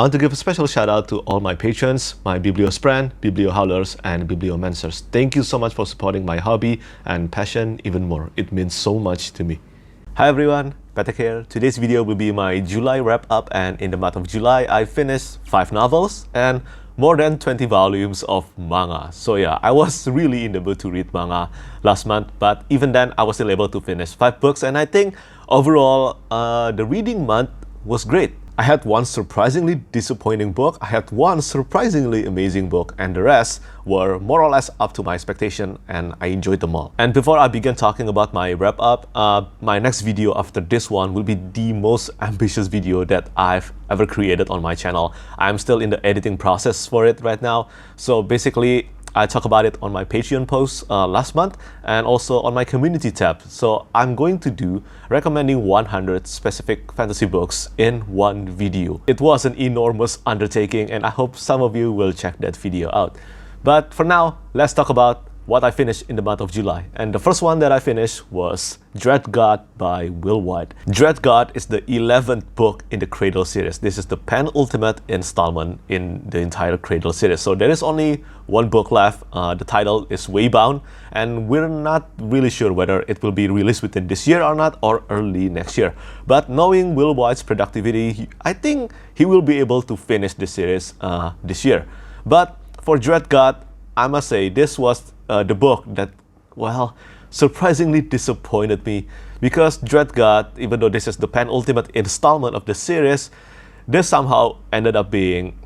I want to give a special shout out to all my patrons, my Bibliosprand, Bibliohowlers, and Bibliomancers. Thank you so much for supporting my hobby and passion even more. It means so much to me. Hi everyone, Petrik here. Today's video will be my July wrap-up, and in the month of July, I finished 5 novels and more than 20 volumes of manga. So yeah, I was really in the mood to read manga last month, but even then, I was still able to finish 5 books, and I think overall, the reading month was great. I had one surprisingly disappointing book, I had one surprisingly amazing book, and the rest were more or less up to my expectation, and I enjoyed them all. And before I begin talking about my wrap-up, my next video after this one will be the most ambitious video that I've ever created on my channel. I'm still in the editing process for it right now, so basically I talked about it on my Patreon post last month and also on my community tab. So I'm going to do recommending 100 specific fantasy books in one video. It was an enormous undertaking, and I hope some of you will check that video out. But for now, let's talk about what I finished in the month of July. And the first one that I finished was Dreadgod by Wight. Dreadgod is the 11th book in the Cradle series. This is the penultimate installment in the entire Cradle series. So there is only one book left. The title is Waybound, and we're not really sure whether it will be released within this year or not, or early next year. But knowing Wight's productivity, I think he will be able to finish the series this year. But for Dreadgod, I must say this was the book that, well, surprisingly disappointed me, because Dreadgod, even though this is the penultimate installment of the series, this somehow ended up being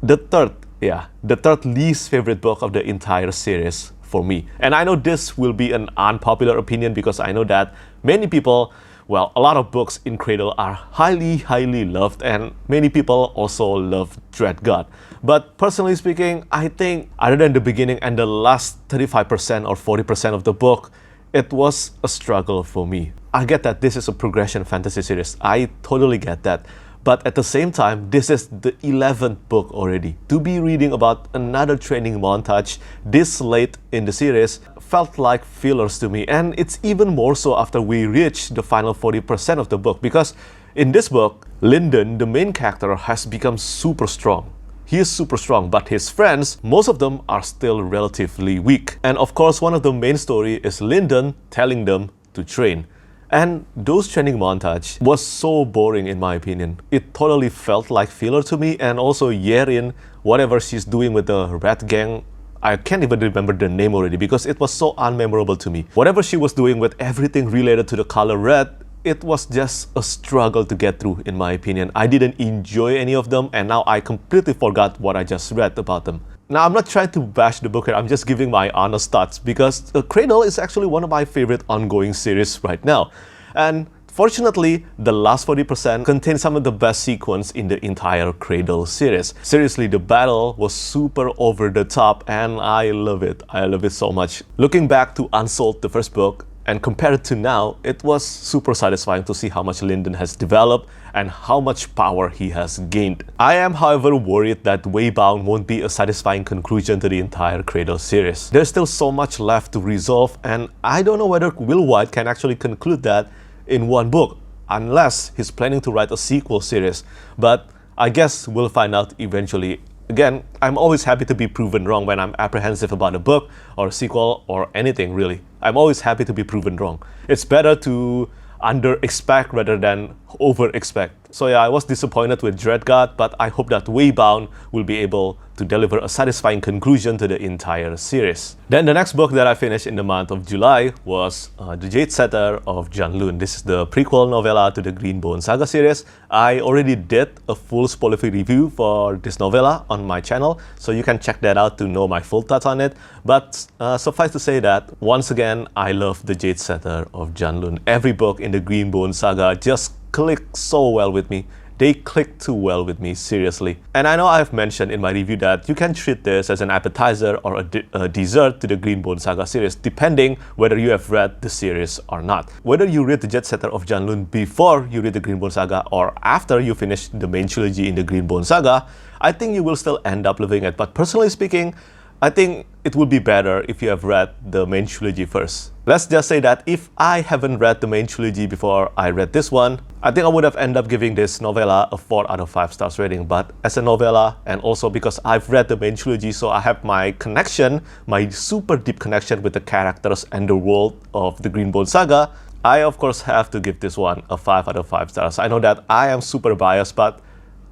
the third least favorite book of the entire series for me. And I know this will be an unpopular opinion, because I know that many people, well, a lot of books in Cradle are highly loved, and many people also love Dreadgod. But personally speaking, I think other than the beginning and the last 35% or 40% of the book, it was a struggle for me. I get that this is a progression fantasy series. I totally get that. But at the same time, this is the 11th book already. To be reading about another training montage this late in the series felt like fillers to me. And it's even more so after we reach the final 40% of the book, because in this book, Lyndon, the main character, has become super strong. He is super strong, but his friends, most of them are still relatively weak. And of course, one of the main story is Lyndon telling them to train. And those training montage was so boring in my opinion. It totally felt like filler to me, and also Yerin, whatever she's doing with the Red Gang, I can't even remember the name already because it was so unmemorable to me. Whatever she was doing with everything related to the color red, it was just a struggle to get through in my opinion. I didn't enjoy any of them, and now I completely forgot what I just read about them. Now, I'm not trying to bash the book here, I'm just giving my honest thoughts, because Cradle is actually one of my favorite ongoing series right now. And fortunately, the last 40% contains some of the best sequence in the entire Cradle series. Seriously, the battle was super over the top, and I love it. I love it so much. Looking back to Unsold, the first book, and compared to now, it was super satisfying to see how much Lyndon has developed and how much power he has gained. I am, however, worried that Waybound won't be a satisfying conclusion to the entire Cradle series. There's still so much left to resolve, and I don't know whether Wight can actually conclude that in one book, unless he's planning to write a sequel series. But I guess we'll find out eventually. Again, I'm always happy to be proven wrong when I'm apprehensive about a book or a sequel or anything really. I'm always happy to be proven wrong. It's better to under-expect rather than over-expect. So yeah, I was disappointed with Dreadgod, but I hope that Waybound will be able to deliver a satisfying conclusion to the entire series. Then the next book that I finished in the month of July was The Jade Setter of Janloon. This is the prequel novella to the Greenbone Saga series. I already did a full spoiler-free review for this novella on my channel, so you can check that out to know my full thoughts on it. But suffice to say that, once again, I love The Jade Setter of Janloon. Every book in the Greenbone Saga just clicked so well with me. They click too well with me, seriously. And I know I've mentioned in my review that you can treat this as an appetizer or a dessert to the Greenbone Saga series, depending whether you have read the series or not. Whether you read the Jade Setter of Janloon before you read the Greenbone Saga or after you finish the main trilogy in the Greenbone Saga, I think you will still end up loving it. But personally speaking, I think it would be better if you have read the main trilogy first. Let's just say that if I haven't read the main trilogy before I read this one, I think I would have ended up giving this novella a 4 out of 5 stars rating. But as a novella, and also because I've read the main trilogy, so I have my connection, my super deep connection with the characters and the world of the Greenbone saga, I of course have to give this one a 5 out of 5 stars. I know that I am super biased, but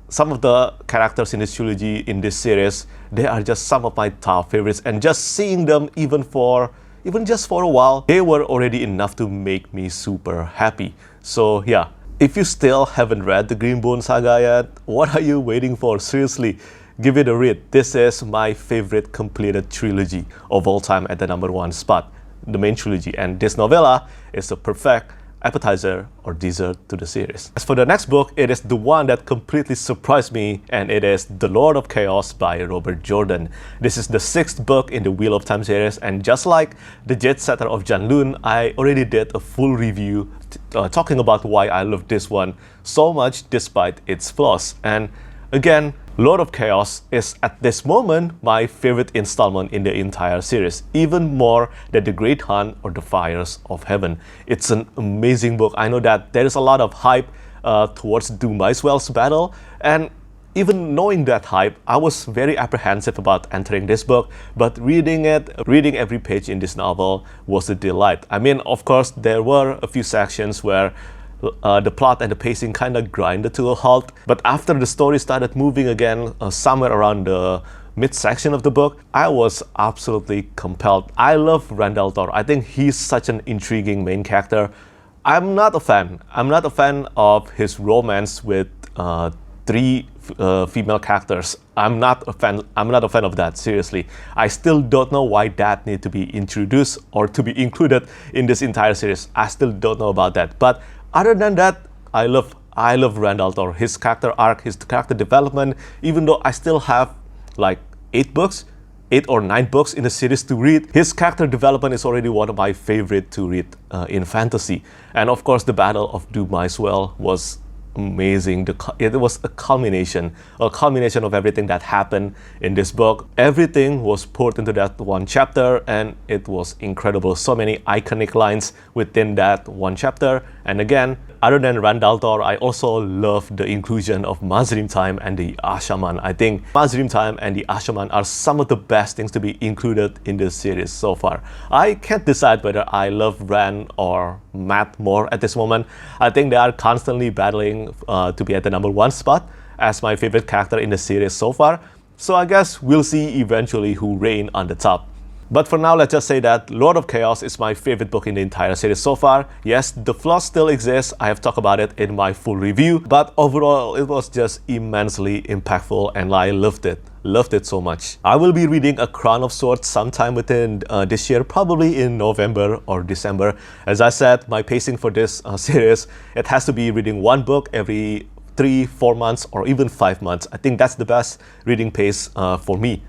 some of the characters in this trilogy, in this series, they are just some of my top favorites, and just seeing them even just for a while, they were already enough to make me super happy. So yeah, if you still haven't read the Greenbone saga yet, what are you waiting for? Seriously, give it a read. This is my favorite completed trilogy of all time at the #1 spot, the main trilogy, and this novella is a perfect appetizer or dessert to the series. As for the next book, it is the one that completely surprised me, and it is The Lord of Chaos by Robert Jordan. This is the 6th book in the Wheel of Time series, and just like the Jade Setter of Janloon, I already did a full review talking about why I love this one so much despite its flaws. And again, Lord of Chaos is at this moment my favorite installment in the entire series, even more than The Great Hunt or The Fires of Heaven. It's an amazing book. I know that there is a lot of hype towards Doom Icewell's battle, and even knowing that hype, I was very apprehensive about entering this book, but reading every page in this novel was a delight. I mean, of course, there were a few sections where the plot and the pacing kind of grinded to a halt, but after the story started moving again, somewhere around the midsection of the book, I was absolutely compelled. I love Randall Thor. I think he's such an intriguing main character. I'm not a fan of his romance with 3 female characters. I'm not a fan of that, seriously. I still don't know why that need to be introduced or to be included in this entire series. I still don't know about that. But other than that, I love Randall Thor, his character arc, his character development. Even though I still have like 8 or 9 books in the series to read, his character development is already one of my favorite to read in fantasy. And of course, the Battle of Doom Icewell was amazing. It was a culmination of everything that happened in this book. Everything was poured into that one chapter, and it was incredible. So many iconic lines within that one chapter. And again, other than Randall Thor, I also love the inclusion of Mazrim Time and the Ashaman. I think Mazrim Time and the Ashaman are some of the best things to be included in this series so far. I can't decide whether I love Rand or Matt more at this moment. I think they are constantly battling to be at the #1 spot as my favorite character in the series so far. So I guess we'll see eventually who reign on the top. But for now, let's just say that Lord of Chaos is my favorite book in the entire series so far. Yes, the flaws still exist. I have talked about it in my full review, but overall, it was just immensely impactful, and I loved it. Loved it so much. I will be reading A Crown of Swords sometime within this year, probably in November or December. As I said, my pacing for this series, it has to be reading 1 book every 3-4 months or even 5 months. I think that's the best reading pace for me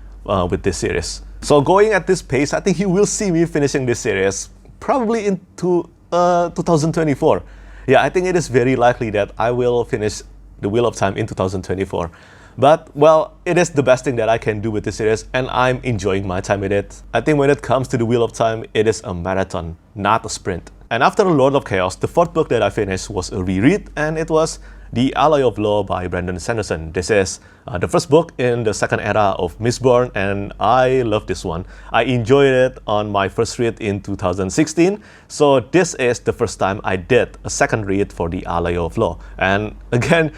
with this series. So going at this pace, I think you will see me finishing this series probably into 2024. Yeah, I think it is very likely that I will finish The Wheel of Time in 2024. But, well, it is the best thing that I can do with this series, and I'm enjoying my time with it. I think when it comes to The Wheel of Time, it is a marathon, not a sprint. And after Lord of Chaos, the 4th book that I finished was a reread, and it was The Alloy of Law by Brandon Sanderson. This is the first book in the second era of Mistborn, and I love this one. I enjoyed it on my first read in 2016, so this is the first time I did a second read for The Alloy of Law. And again,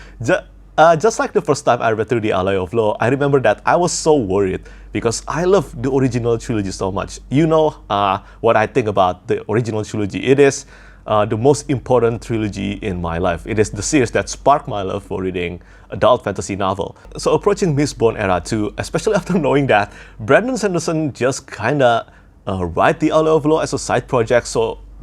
just like the first time I read through The Alloy of Law, I remember that I was so worried because I love the original trilogy so much. You know what I think about the original trilogy. It is the most important trilogy in my life. It is the series that sparked my love for reading adult fantasy novel. So approaching Mistborn era 2, especially after knowing that Brandon Sanderson just kinda write The Alloy of Law as a side project,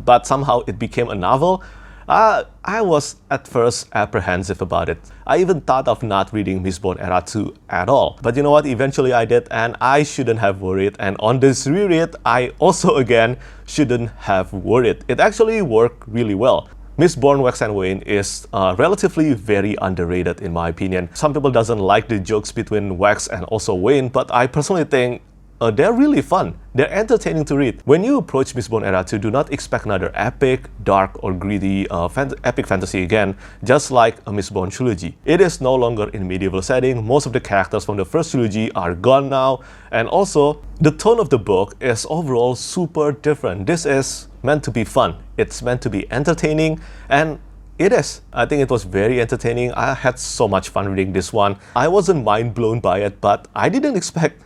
but somehow it became a novel, I was at first apprehensive about it. I even thought of not reading Mistborn Era 2 at all. But you know what? Eventually I did, and I shouldn't have worried. And on this reread, I also again shouldn't have worried. It actually worked really well. Mistborn Wax and Wayne is relatively very underrated in my opinion. Some people doesn't like the jokes between Wax and also Wayne, but I personally think they're really fun. They're entertaining to read. When you approach Mistborn Era 2, do not expect another epic, dark, or greedy epic fantasy again, just like a Mistborn trilogy. It is no longer in medieval setting. Most of the characters from the first trilogy are gone now, and also the tone of the book is overall super different. This is meant to be fun. It's meant to be entertaining, and it is. I think it was very entertaining. I had so much fun reading this one. I wasn't mind blown by it, but I didn't expect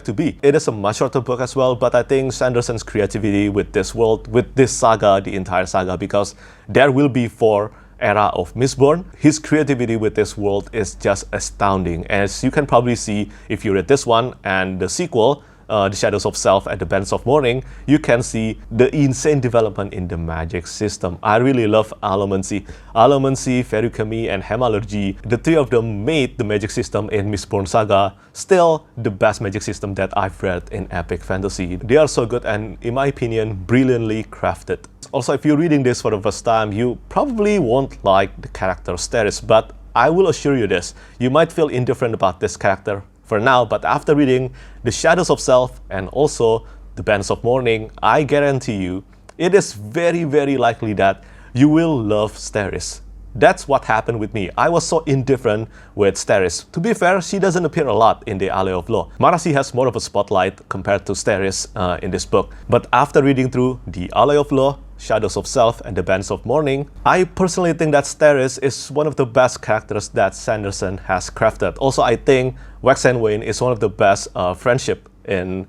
to be. It is a much shorter book as well, but I think Sanderson's creativity with this world, with this saga, the entire saga, because there will be 4 era of Mistborn, his creativity with this world is just astounding. As you can probably see if you read this one and the sequel, The Shadows of Self and the Bands of Mourning, you can see the insane development in the magic system. I really love Allomancy. Allomancy, Feruchemy, and Hemalurgy, the 3 of them made the magic system in Mistborn Saga still the best magic system that I've read in epic fantasy. They are so good and, in my opinion, brilliantly crafted. Also, if you're reading this for the first time, you probably won't like the character Steris, but I will assure you this, you might feel indifferent about this character for now, but after reading The Shadows of Self and also The Bands of Mourning, I guarantee you, it is very, very likely that you will love Steris. That's what happened with me. I was so indifferent with Steris. To be fair, she doesn't appear a lot in the Alley of Law. Marasi has more of a spotlight compared to Steris in this book. But after reading through the Alley of Law, Shadows of Self, and the Bands of Mourning, I personally think that Steris is one of the best characters that Sanderson has crafted. Also, I think Wax and Wayne is one of the best friendship in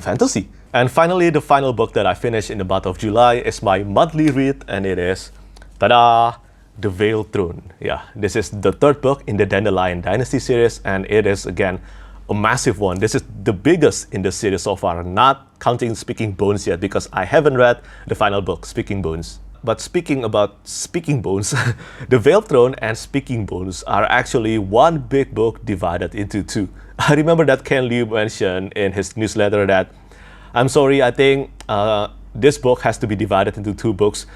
fantasy. And finally, the final book that I finished in the month of July is my monthly read, and it is, ta-da! The Veiled Throne. Yeah, this is the 3rd book in the Dandelion Dynasty series, and it is, again, a massive one. This is the biggest in the series so far, not counting Speaking Bones yet, because I haven't read the final book, Speaking Bones. But speaking about Speaking Bones, The Veiled Throne and Speaking Bones are actually one big book divided into 2. I remember that Ken Liu mentioned in his newsletter that, I'm sorry, I think this book has to be divided into 2 books.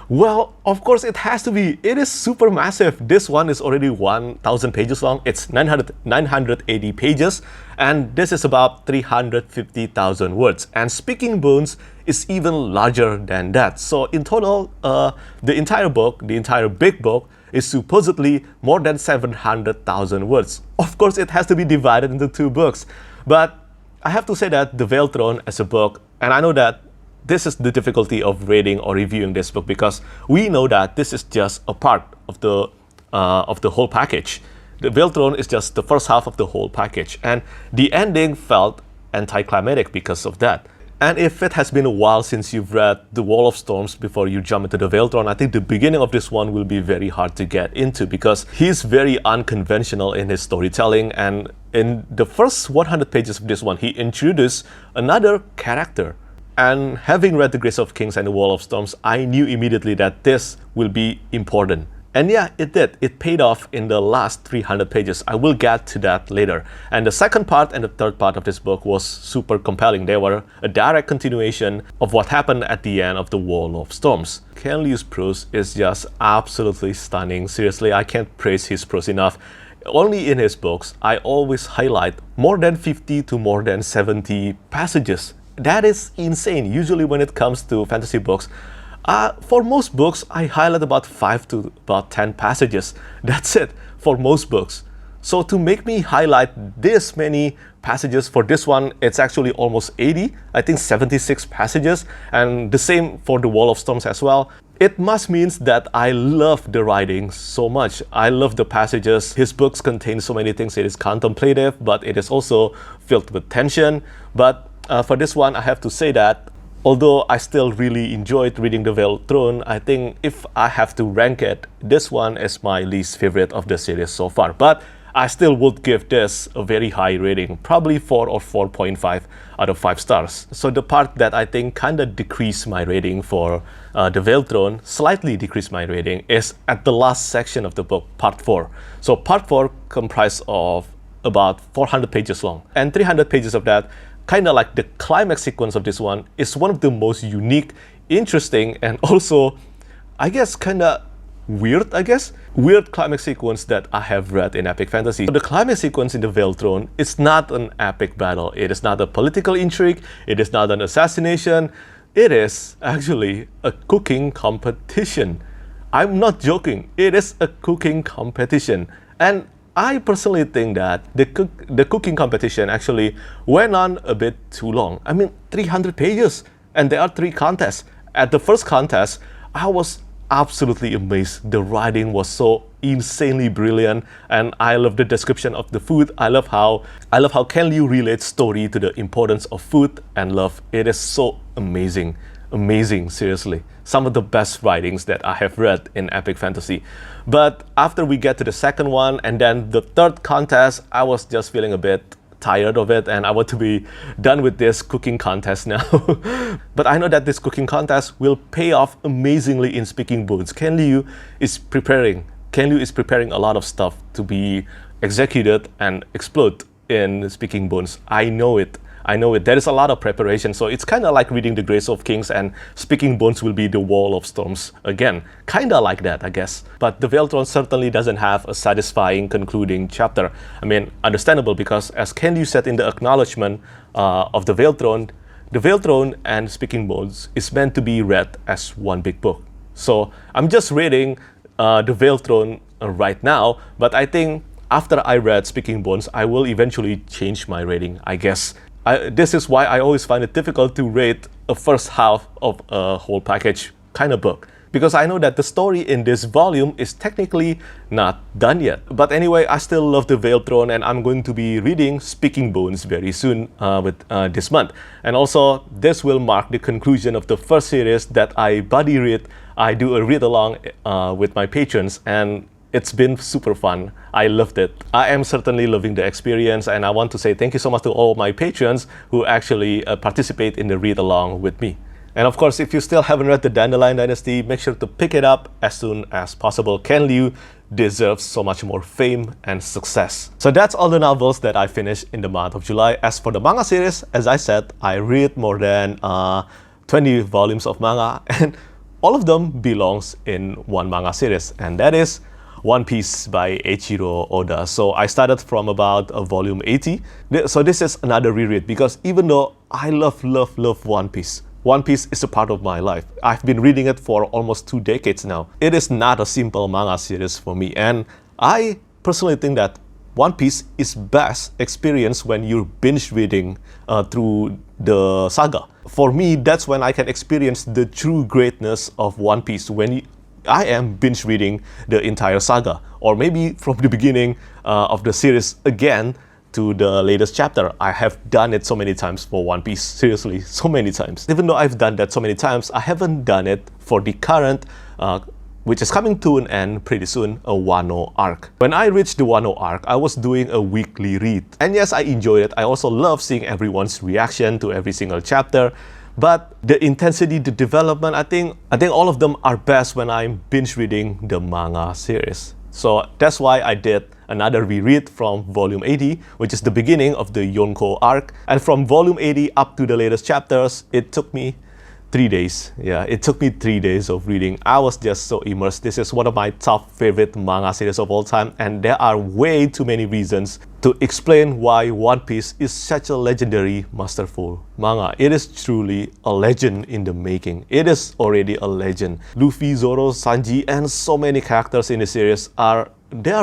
Well, of course it has to be. It is super massive. This one is already 1,000 pages long. It's 980 pages, and this is about 350,000 words. And Speaking Bones is even larger than that. So in total, the entire book, the entire big book, is supposedly more than 700,000 words. Of course, it has to be divided into 2 books. But I have to say that The Veiled Throne as a book, and I know that this is the difficulty of reading or reviewing this book, because we know that this is just a part of the whole package. The Veiled Throne is just the first half of the whole package, and the ending felt anticlimactic because of that. And if it has been a while since you've read The Wall of Storms before you jump into The Veiled Throne, I think the beginning of this one will be very hard to get into, because he's very unconventional in his storytelling, and in the first 100 pages of this one, he introduced another character. And having read The Grace of Kings and The Wall of Storms, I knew immediately that this will be important. And yeah, it did. It paid off in the last 300 pages. I will get to that later. And the second part and the third part of this book was super compelling. They were a direct continuation of what happened at the end of The Wall of Storms. Ken Liu's prose is just absolutely stunning. Seriously, I can't praise his prose enough. Only in his books, I always highlight more than 50 to more than 70 passages. That is insane. Usually when it comes to fantasy books, for most books, I highlight about 5 to about 10 passages. That's it for most books. So to make me highlight this many passages for this one, it's actually almost 80, I think 76 passages, and the same for The Wall of Storms as well. It must means that I love the writing so much. I love the passages. His books contain so many things. It is contemplative, but it is also filled with tension. But for this one, I have to say that although I still really enjoyed reading The Veiled Throne, I think if I have to rank it, this one is my least favorite of the series so far. But I still would give this a very high rating, probably 4 or 4.5 out of 5 stars. So the part that I think kind of decreased my rating for The Veiled Throne, slightly decreased my rating, is at the last section of the book, part 4. So part 4 comprised of about 400 pages long, and 300 pages of that, kind of like the climax sequence of this one, is one of the most unique, interesting, and also, I guess, kind of weird, I guess. Weird climax sequence that I have read in epic fantasy. The climax sequence in the Veiled Throne is not an epic battle. It is not a political intrigue. It is not an assassination. It is actually a cooking competition. I'm not joking. It is a cooking competition. And I personally think that the cooking competition actually went on a bit too long. I mean, 300 pages. And there are 3 contests. At the first contest, I was absolutely amazed. The writing was so insanely brilliant, and I love the description of the food. I love how Ken Liu relates story to the importance of food and love. It is so amazing. Amazing, seriously. Some of the best writings that I have read in epic fantasy. But after we get to the second one and then the third contest, I was just feeling a bit tired of it, and I want to be done with this cooking contest now. But I know that this cooking contest will pay off amazingly in Speaking Bones. Ken Liu is preparing a lot of stuff to be executed and explode in Speaking Bones. I know it. There is a lot of preparation, so it's kind of like reading the Grace of Kings, and Speaking Bones will be the Wall of Storms again. Kind of like that, I guess. But the Veiled Throne certainly doesn't have a satisfying concluding chapter. I mean, understandable, because as Ken Liu said in the acknowledgement of the Veiled Throne and Speaking Bones is meant to be read as one big book. So I'm just reading the Veiled Throne right now, but I think after I read Speaking Bones, I will eventually change my rating, I guess. This is why I always find it difficult to rate a first half of a whole package kind of book, because I know that the story in this volume is technically not done yet. But anyway, I still love the Veiled Throne, and I'm going to be reading Speaking Bones very soon this month. And also, this will mark the conclusion of the first series that I buddy read. I do a read along with my patrons, and it's been super fun. I loved it. I am certainly loving the experience, and I want to say thank you so much to all my patrons who actually participate in the read along with me. And of course, if you still haven't read the Dandelion Dynasty, make sure to pick it up as soon as possible. Ken Liu deserves so much more fame and success. So that's all the novels that I finished in the month of July. As for the manga series, as I said, I read more than 20 volumes of manga, and all of them belongs in one manga series, and that is One Piece by Eiichiro Oda. So I started from about volume 80. So this is another reread, because even though I love One Piece, One Piece is a part of my life. I've been reading it for almost 2 decades now. It is not a simple manga series for me, and I personally think that One Piece is best experienced when you're binge reading through the saga. For me, that's when I can experience the true greatness of One Piece, when I am binge reading the entire saga, or maybe from the beginning of the series again to the latest chapter. I have done it so many times for One Piece, seriously, so many times. Even though I've done that so many times, I haven't done it for the current, which is coming to an end pretty soon, a Wano arc. When I reached the Wano arc, I was doing a weekly read. And yes, I enjoyed it. I also love seeing everyone's reaction to every single chapter. But the intensity, the development, I think all of them are best when I'm binge reading the manga series. So that's why I did another reread from volume 80, which is the beginning of the Yonko arc. And from volume 80 up to the latest chapters, it took me 3 days. Yeah, it took me 3 days of reading. I was just so immersed. This is one of my top favorite manga series of all time, and there are way too many reasons to explain why One Piece is such a legendary, masterful manga. It is truly a legend in the making. It is already a legend. Luffy, Zoro, Sanji, and so many characters in the series are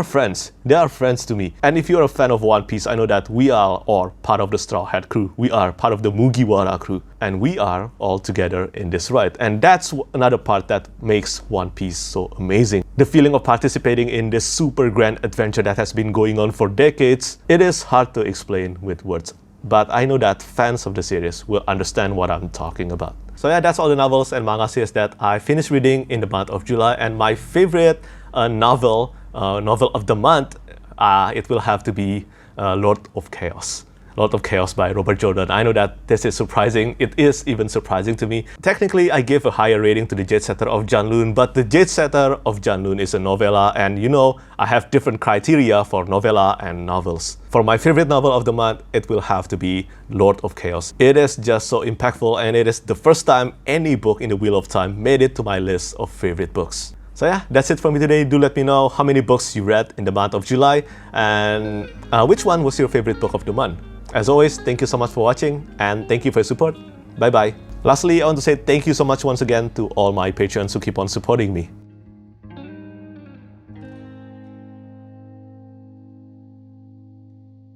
friends. They are friends to me. And if you're a fan of One Piece, I know that we are all part of the Straw Hat crew. We are part of the Mugiwara crew. And we are all together in this ride. And that's another part that makes One Piece so amazing. The feeling of participating in this super grand adventure that has been going on for decades, it is hard to explain with words. But I know that fans of the series will understand what I'm talking about. So yeah, that's all the novels and manga series that I finished reading in the month of July. And my favorite novel of the month, it will have to be Lord of Chaos. Lord of Chaos by Robert Jordan. I know that this is surprising. It is even surprising to me. Technically, I gave a higher rating to the Jade Setter of Janloon, but the Jade Setter of Janloon is a novella, and you know, I have different criteria for novella and novels. For my favorite novel of the month, it will have to be Lord of Chaos. It is just so impactful, and it is the first time any book in the Wheel of Time made it to my list of favorite books. So yeah, that's it for me today. Do let me know how many books you read in the month of July and which one was your favorite book of the month. As always, thank you so much for watching and thank you for your support. Bye bye. Lastly, I want to say thank you so much once again to all my patrons who keep on supporting me.